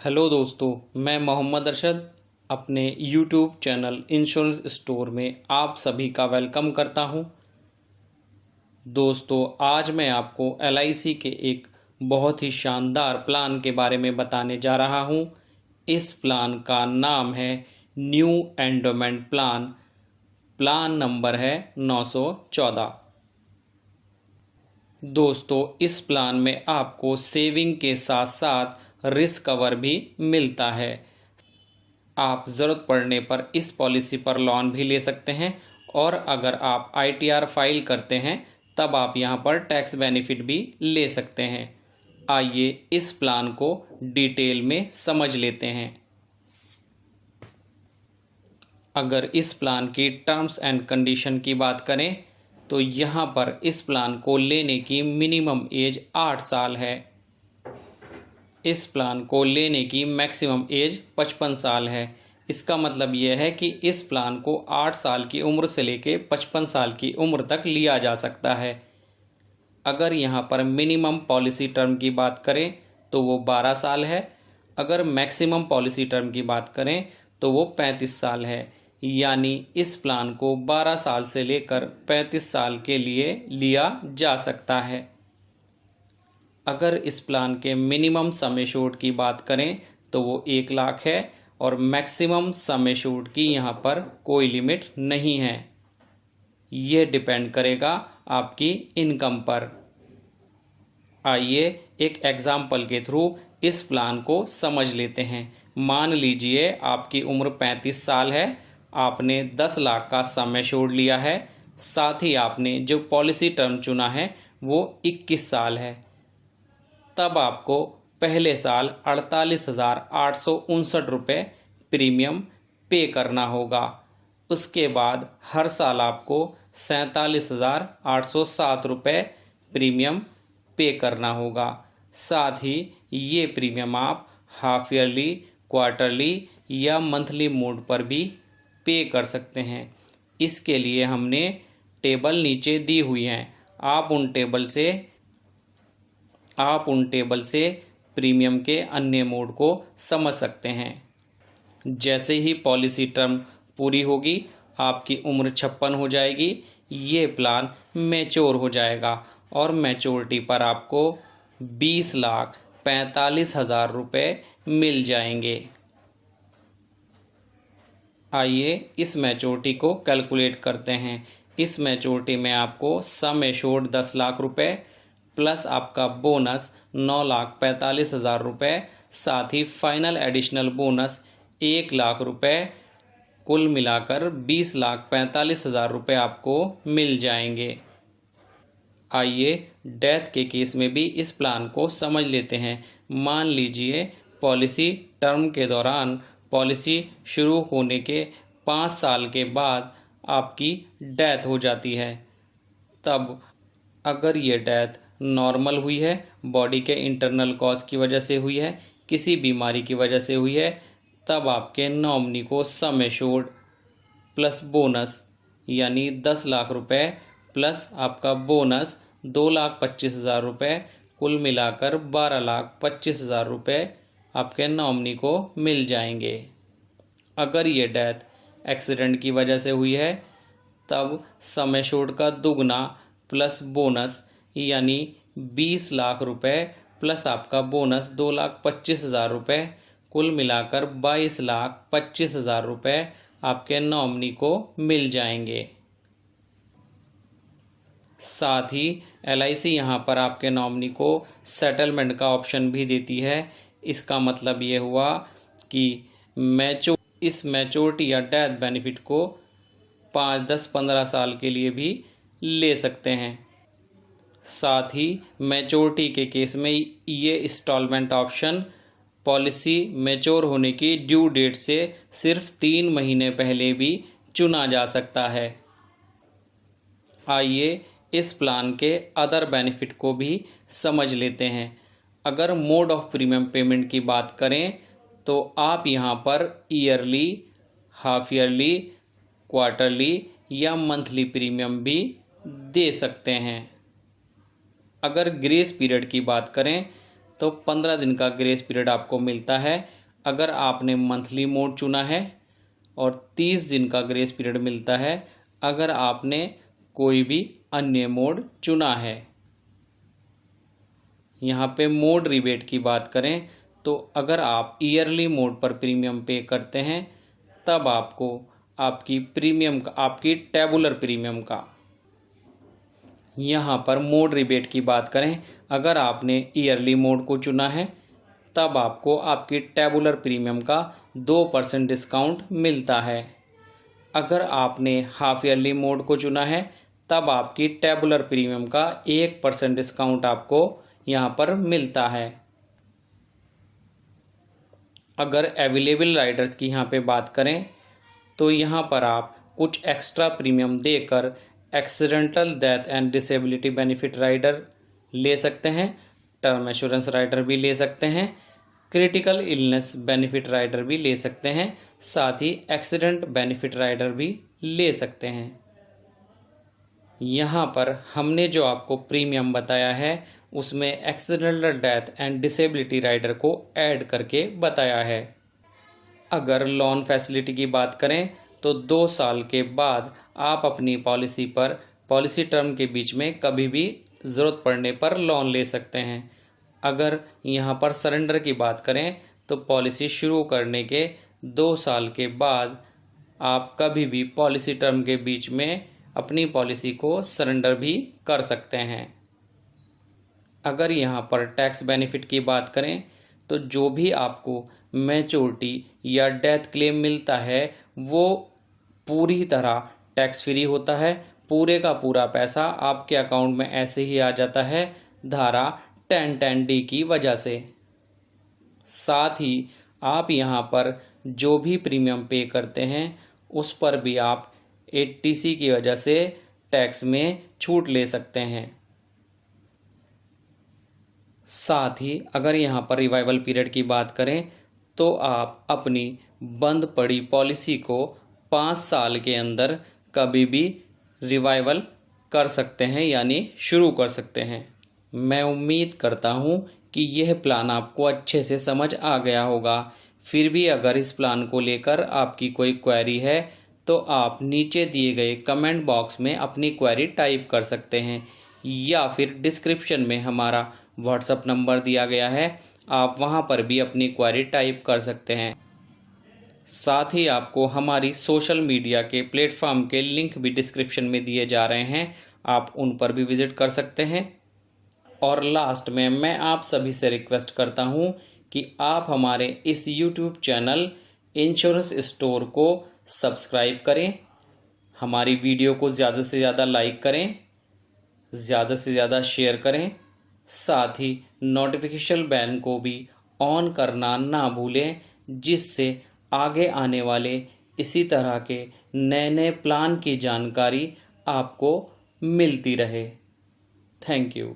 Hello दोस्तों, मैं मोहम्मद अरशद अपने यूट्यूब चैनल इंश्योरेंस स्टोर में आप सभी का वेलकम करता हूं। दोस्तों, आज मैं आपको LIC के एक बहुत ही शानदार प्लान के बारे में बताने जा रहा हूं। इस प्लान का नाम है new endowment plan. Plan number है 914। दोस्तों, इस प्लान में आपको सेविंग के साथ साथ रिस्क कवर भी मिलता है। आप ज़रूरत पड़ने पर इस पॉलिसी पर लोन भी ले सकते हैं और अगर आप ITR फाइल करते हैं तब आप यहां पर टैक्स बेनिफिट भी ले सकते हैं। आइए इस प्लान को डिटेल में समझ लेते हैं। अगर इस प्लान की टर्म्स एंड कंडीशन की बात करें तो यहां पर इस प्लान को लेने की मिनिमम एज 8 साल है। इस प्लान को लेने की मैक्सिमम एज 55 साल है। इसका मतलब यह है कि इस प्लान को 8 साल की उम्र से लेके 55 साल की उम्र तक लिया जा सकता है। अगर यहाँ पर मिनिमम पॉलिसी टर्म की बात करें तो वो 12 साल है। अगर मैक्सिमम पॉलिसी टर्म की बात करें तो वो 35 साल है। यानी इस प्लान को 12 साल से लेकर 35 साल के लिए लिया जा सकता है। अगर इस प्लान के मिनिमम सम एश्योर्ड की बात करें तो वो 1 लाख है और मैक्सिमम सम एश्योर्ड की यहाँ पर कोई लिमिट नहीं है। ये डिपेंड करेगा आपकी इनकम पर। आइए एक एग्जाम्पल के थ्रू इस प्लान को समझ लेते हैं। मान लीजिए आपकी उम्र 35 साल है, आपने 10 लाख का सम एश्योर्ड लिया है, साथ ही आपने जो पॉलिसी टर्म चुना है वो 21 साल है। तब आपको पहले साल 48,859 रुपये प्रीमियम पे करना होगा। उसके बाद हर साल आपको 47,807 रुपये प्रीमियम पे करना होगा। साथ ही ये प्रीमियम आप हाफ ईयरली, क्वार्टरली या मंथली मोड पर भी पे कर सकते हैं। इसके लिए हमने टेबल नीचे दी हुई हैं। आप उन टेबल से प्रीमियम के अन्य मोड को समझ सकते हैं। जैसे ही पॉलिसी टर्म पूरी होगी, आपकी उम्र 56 हो जाएगी, ये प्लान मैच्योर हो जाएगा और मैच्योरिटी पर आपको 20,45,000 रुपये मिल जाएंगे। आइए इस मैच्योरिटी को कैलकुलेट करते हैं। इस मैच्योरिटी में आपको सम एश्योर्ड 10 लाख रुपए प्लस आपका बोनस 9,45,000 रुपये, साथ ही फाइनल एडिशनल बोनस 1 लाख रुपए, कुल मिलाकर 20,45,000 रुपये आपको मिल जाएंगे। आइए डेथ के केस में भी इस प्लान को समझ लेते हैं। मान लीजिए पॉलिसी टर्म के दौरान पॉलिसी शुरू होने के 5 साल के बाद आपकी डेथ हो जाती है। तब अगर ये डेथ नॉर्मल हुई है, बॉडी के इंटरनल कॉज की वजह से हुई है, किसी बीमारी की वजह से हुई है, तब आपके नॉमिनी को सम एश्योर्ड प्लस बोनस यानी 10 लाख रुपए प्लस आपका बोनस 2,25,000 रुपये, कुल मिलाकर 12,25,000 रुपये आपके नॉमिनी को मिल जाएंगे। अगर ये डेथ एक्सीडेंट की वजह से हुई है तब सम एश्योर्ड का दुगना प्लस बोनस यानी 20 लाख रुपए प्लस आपका बोनस 2,25,000 रुपये, कुल मिलाकर 22,25,000 रुपये आपके नॉमिनी को मिल जाएंगे। साथ ही LIC यहाँ पर आपके नॉमिनी को सेटलमेंट का ऑप्शन भी देती है। इसका मतलब ये हुआ कि इस मैच्योरिटी या डेथ बेनिफिट को 5, 10, 15 साल के लिए भी ले सकते हैं। साथ ही मैच्योरिटी के केस में ये इंस्टॉलमेंट ऑप्शन पॉलिसी मैच्योर होने की ड्यू डेट से सिर्फ 3 महीने पहले भी चुना जा सकता है। आइए इस प्लान के अदर बेनिफिट को भी समझ लेते हैं। अगर मोड ऑफ प्रीमियम पेमेंट की बात करें तो आप यहाँ पर ईयरली, हाफ ईयरली, क्वार्टरली या मंथली प्रीमियम भी दे सकते हैं। अगर ग्रेस पीरियड की बात करें तो 15 दिन का ग्रेस पीरियड आपको मिलता है। अगर आपने मंथली मोड चुना है और 30 दिन का ग्रेस पीरियड मिलता है अगर आपने कोई भी अन्य मोड चुना है। यहाँ पे मोड रिबेट की बात करें तो अगर आप ईयरली मोड पर प्रीमियम पे करते हैं तब आपको आपकी टेबुलर प्रीमियम का, यहाँ पर मोड रिबेट की बात करें अगर आपने ईयरली मोड को चुना है तब आपको आपकी टेबुलर प्रीमियम का 2% डिस्काउंट मिलता है। अगर आपने हाफ ईयरली मोड को चुना है तब आपकी टेबुलर प्रीमियम का 1% डिस्काउंट आपको यहाँ पर मिलता है। अगर अवेलेबल राइडर्स की यहाँ पे बात करें तो यहाँ पर आप कुछ एक्स्ट्रा प्रीमियम देकर accidental death and disability benefit rider ले सकते हैं, टर्म एश्योरेंस राइडर भी ले सकते हैं, क्रिटिकल इलनेस बेनिफिट राइडर भी ले सकते हैं, साथ ही एक्सीडेंट बेनिफिट राइडर भी ले सकते हैं। यहाँ पर हमने जो आपको प्रीमियम बताया है उसमें accidental death and disability rider को ऐड करके बताया है। अगर लोन फैसिलिटी की बात करें तो 2 साल के बाद आप अपनी पॉलिसी पर पॉलिसी टर्म के बीच में कभी भी ज़रूरत पड़ने पर लोन ले सकते हैं। अगर यहाँ पर सरेंडर की बात करें तो पॉलिसी शुरू करने के 2 साल के बाद आप कभी भी पॉलिसी टर्म के बीच में अपनी पॉलिसी को सरेंडर भी कर सकते हैं। अगर यहाँ पर टैक्स बेनिफिट की बात करें तो जो भी आपको मैच्योरिटी या डेथ क्लेम मिलता है वो पूरी तरह टैक्स फ्री होता है। पूरे का पूरा पैसा आपके अकाउंट में ऐसे ही आ जाता है धारा 1010D की वजह से। साथ ही आप यहाँ पर जो भी प्रीमियम पे करते हैं उस पर भी आप 80C की वजह से टैक्स में छूट ले सकते हैं। साथ ही अगर यहाँ पर रिवाइवल पीरियड की बात करें तो आप अपनी बंद पड़ी पॉलिसी को 5 साल के अंदर कभी भी रिवाइवल कर सकते हैं यानी शुरू कर सकते हैं। मैं उम्मीद करता हूँ कि यह प्लान आपको अच्छे से समझ आ गया होगा। फिर भी अगर इस प्लान को लेकर आपकी कोई क्वेरी है तो आप नीचे दिए गए कमेंट बॉक्स में अपनी क्वेरी टाइप कर सकते हैं या फिर डिस्क्रिप्शन में हमारा व्हाट्सएप नंबर दिया गया है, आप वहां पर भी अपनी क्वेरी टाइप कर सकते हैं। साथ ही आपको हमारी सोशल मीडिया के प्लेटफॉर्म के लिंक भी डिस्क्रिप्शन में दिए जा रहे हैं, आप उन पर भी विजिट कर सकते हैं। और लास्ट में मैं आप सभी से रिक्वेस्ट करता हूं कि आप हमारे इस यूट्यूब चैनल इंश्योरेंस स्टोर को सब्सक्राइब करें, हमारी वीडियो को ज़्यादा से ज़्यादा लाइक करें, ज़्यादा से ज़्यादा शेयर करें, साथ ही नोटिफिकेशन बेल को भी ऑन करना ना भूलें जिससे आगे आने वाले इसी तरह के नए नए प्लान की जानकारी आपको मिलती रहे। Thank you.